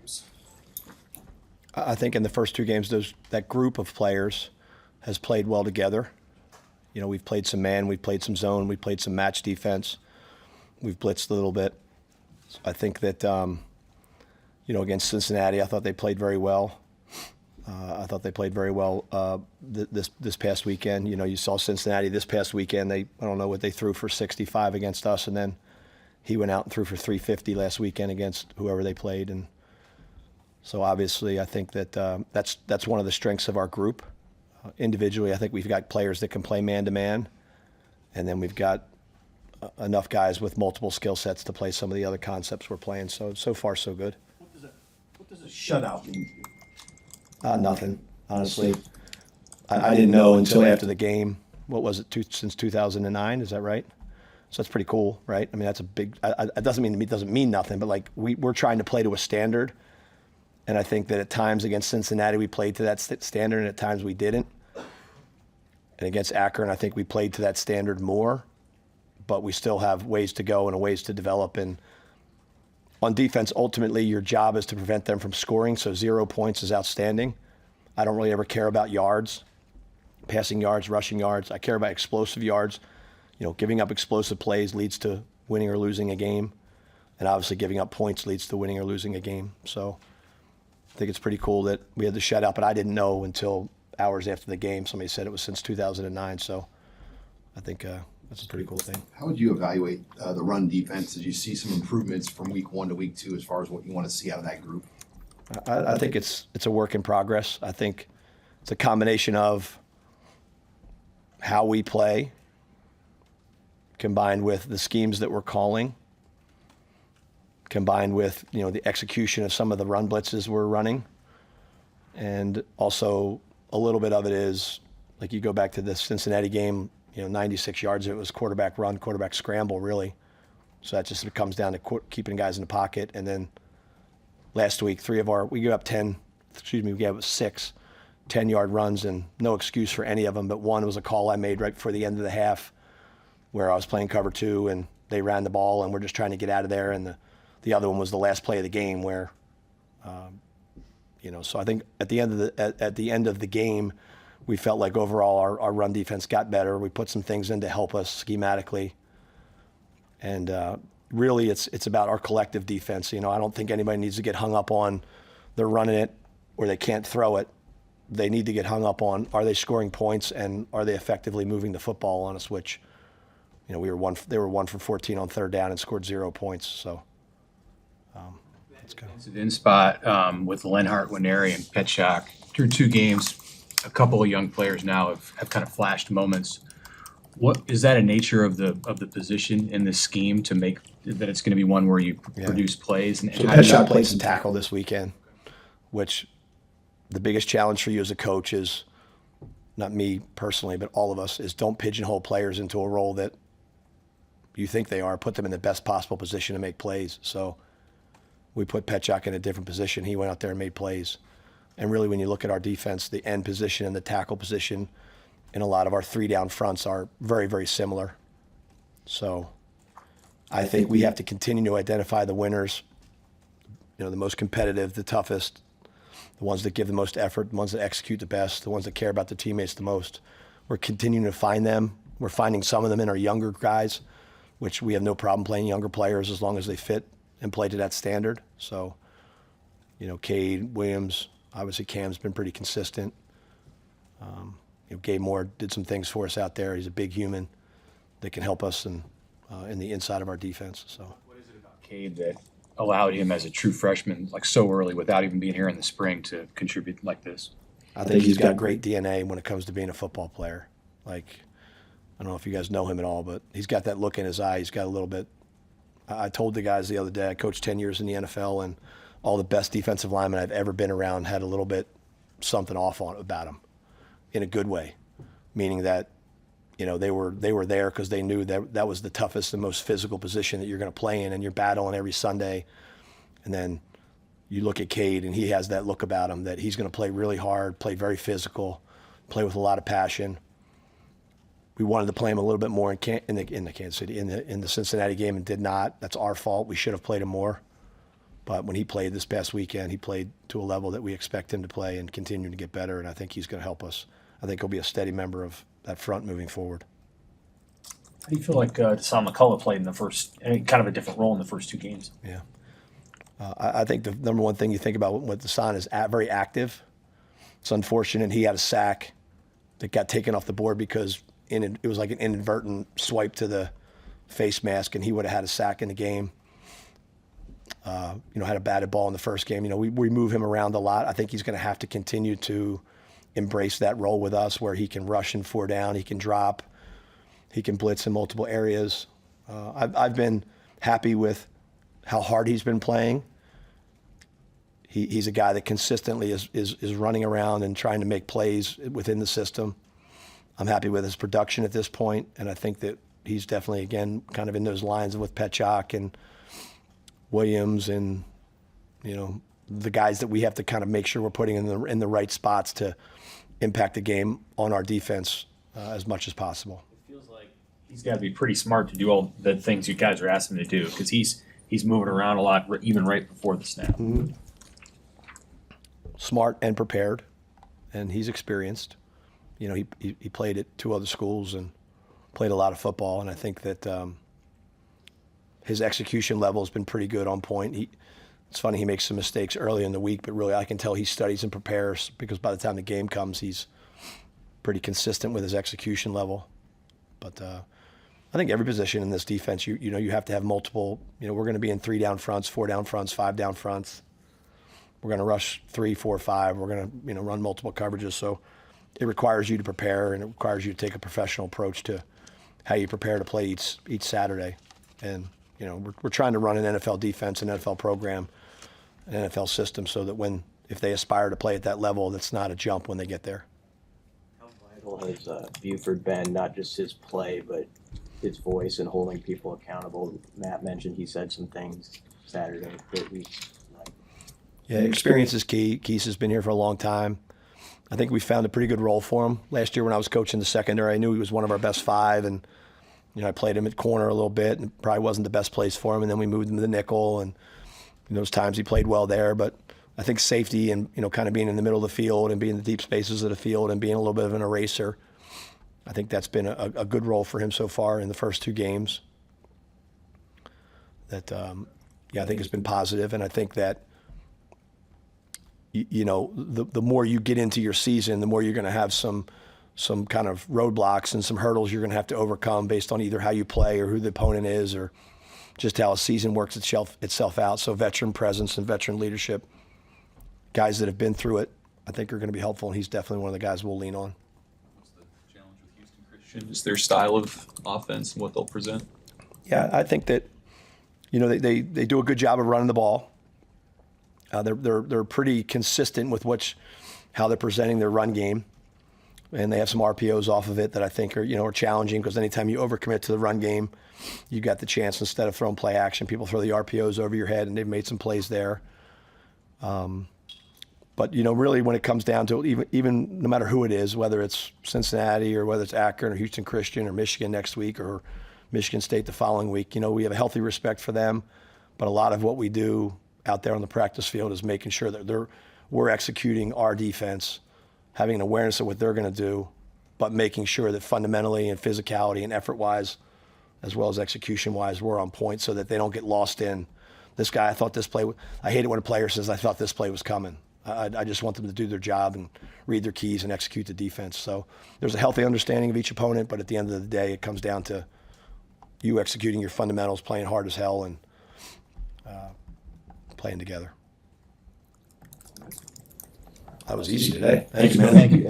games? I think in the first 2 games, that group of players has played well together. You know, we've played some man, we've played some zone, we've played some match defense, we've blitzed a little bit. So I think that, against Cincinnati, I thought they played very well. I thought they played very well this past weekend. You know, you saw Cincinnati this past weekend. I don't know what they threw for 65 against us, and then he went out and threw for 350 last weekend against whoever they played. And so obviously, I think that that's one of the strengths of our group. Individually, I think we've got players that can play man-to-man, and then we've got enough guys with multiple skill sets to play some of the other concepts we're playing. So far, so good. What does a shutout mean to you? Nothing, honestly. I didn't know until after the game. What was it, since 2009? Is that right? So that's pretty cool, right? I mean, that's a big. It doesn't mean nothing, but like we're trying to play to a standard. And I think that at times against Cincinnati, we played to that standard, and at times we didn't. And against Akron, I think we played to that standard more, but we still have ways to go and ways to develop. And on defense, ultimately, your job is to prevent them from scoring, so 0 points is outstanding. I don't really ever care about yards, passing yards, rushing yards. I care about explosive yards. You know, giving up explosive plays leads to winning or losing a game, and obviously giving up points leads to winning or losing a game. So I think it's pretty cool that we had the shutout, but I didn't know until hours after the game. Somebody said it was since 2009, so I think that's a pretty cool thing. How would you evaluate the run defense as you see some improvements from week 1 to week 2 as far as what you want to see out of that group? I think it's a work in progress. I think it's a combination of how we play combined with the schemes that we're calling, combined with the execution of some of the run blitzes we're running, and also a little bit of it is like you go back to the Cincinnati game, 96 yards. It was quarterback run, quarterback scramble, really. So that just comes down to keeping guys in the pocket. And then last week, we gave up 6 10-yard runs, and no excuse for any of them. But one was a call I made right before the end of the half, where I was playing cover 2 and they ran the ball, and we're just trying to get out of there. And the other one was the last play of the game where, so I think at the end of the game, we felt like overall our run defense got better. We put some things in to help us schematically, and really it's about our collective defense. I don't think anybody needs to get hung up on they're running it or they can't throw it. They need to get hung up on, are they scoring points and are they effectively moving the football on us? Which, they were 1 for 14 on third down and scored 0 points. So. Defensive end spot with Lenhart, Winery, and Petchak. Through 2 games, a couple of young players now have kind of flashed moments. What is that a nature of the position in this scheme to make that it's going to be one where you produce plays? And so Petchak played some tackle this weekend, which the biggest challenge for you as a coach is, not me personally, but all of us, is don't pigeonhole players into a role that you think they are. Put them in the best possible position to make plays. So we put Petchak in a different position. He went out there and made plays. And really, when you look at our defense, the end position and the tackle position in a lot of our 3-down fronts are very, very similar. So I think we have to continue to identify the winners, the most competitive, the toughest, the ones that give the most effort, the ones that execute the best, the ones that care about the teammates the most. We're continuing to find them. We're finding some of them in our younger guys, which we have no problem playing younger players as long as they fit and play to that standard. So, Cade, Williams, obviously Cam's been pretty consistent. Gabe Moore did some things for us out there. He's a big human that can help us in the inside of our defense. So, what is it about Cade that allowed him as a true freshman, like so early, without even being here in the spring, to contribute like this? I think he's got great DNA when it comes to being a football player. Like, I don't know if you guys know him at all, but he's got that look in his eye. He's got a little bit. I told the guys the other day, I coached 10 years in the NFL, and all the best defensive linemen I've ever been around had a little bit something off about them in a good way, meaning that, they were there because they knew that was the toughest and most physical position that you're going to play in, and you're battling every Sunday. And then you look at Cade, and he has that look about him that he's going to play really hard, play very physical, play with a lot of passion. We wanted to play him a little bit more in the Kansas City, in the Cincinnati game, and did not. That's our fault. We should have played him more. But when he played this past weekend, he played to a level that we expect him to play and continue to get better, and I think he's going to help us. I think he'll be a steady member of that front moving forward. How do you feel like Deshaun McCullough played in the first, kind of a different role in the first 2 games? Yeah. I think the number one thing you think about with Deshaun is very active. It's unfortunate he had a sack that got taken off the board because it was like an inadvertent swipe to the face mask, and he would have had a sack in the game. Had a batted ball in the first game. We move him around a lot. I think he's going to have to continue to embrace that role with us where he can rush and 4 down, he can drop, he can blitz in multiple areas. I've been happy with how hard he's been playing. He's a guy that consistently is running around and trying to make plays within the system. I'm happy with his production at this point, and I think that he's definitely, again, kind of in those lines with Petchak and Williams and, the guys that we have to kind of make sure we're putting in the right spots to impact the game on our defense as much as possible. It feels like he's got to be pretty smart to do all the things you guys are asking him to do because he's moving around a lot, even right before the snap. Mm-hmm. Smart and prepared, and he's experienced. He played at 2 other schools and played a lot of football, and I think that his execution level has been pretty good on point. It's funny, he makes some mistakes early in the week, but really I can tell he studies and prepares because by the time the game comes, he's pretty consistent with his execution level. But I think every position in this defense, you have to have multiple. We're going to be in 3 down fronts, 4 down fronts, 5 down fronts. We're going to rush 3, 4, 5. We're going to run multiple coverages. So it requires you to prepare, and it requires you to take a professional approach to how you prepare to play each Saturday. And we're trying to run an NFL defense, an NFL program, an NFL system, so that if they aspire to play at that level, that's not a jump when they get there. How vital has Buford been, not just his play, but his voice and holding people accountable? Matt mentioned he said some things Saturday that we like. Yeah, experience is key. Keese has been here for a long time. I think we found a pretty good role for him. Last year when I was coaching the secondary, I knew he was one of our best 5, and I played him at corner a little bit, and it probably wasn't the best place for him. And then we moved him to the nickel, and those times he played well there. But I think safety and kind of being in the middle of the field and being in the deep spaces of the field and being a little bit of an eraser, I think that's been a good role for him so far in the first 2 games. That I think has been positive, and I think that the more you get into your season, the more you're going to have some kind of roadblocks and some hurdles you're going to have to overcome based on either how you play or who the opponent is or just how a season works itself out. So veteran presence and veteran leadership, guys that have been through it, I think are going to be helpful, and he's definitely one of the guys we'll lean on. What's the challenge with Houston Christian? Is their style of offense and what they'll present? Yeah, I think that they do a good job of running the ball. They're pretty consistent with how they're presenting their run game. And they have some RPOs off of it that I think are challenging because anytime you overcommit to the run game, you got the chance instead of throwing play action, people throw the RPOs over your head, and they've made some plays there. But really when it comes down to even no matter who it is, whether it's Cincinnati or whether it's Akron or Houston Christian or Michigan next week or Michigan State the following week, we have a healthy respect for them. But a lot of what we do out there on the practice field is making sure that we're executing our defense, having an awareness of what they're going to do, but making sure that fundamentally and physicality and effort-wise, as well as execution-wise, we're on point so that they don't get lost in this guy. I thought this play. I hate it when a player says, "I thought this play was coming." I just want them to do their job and read their keys and execute the defense. So there's a healthy understanding of each opponent, but at the end of the day, it comes down to you executing your fundamentals, playing hard as hell, and playing together. That was easy today. Thanks, man. Thank you.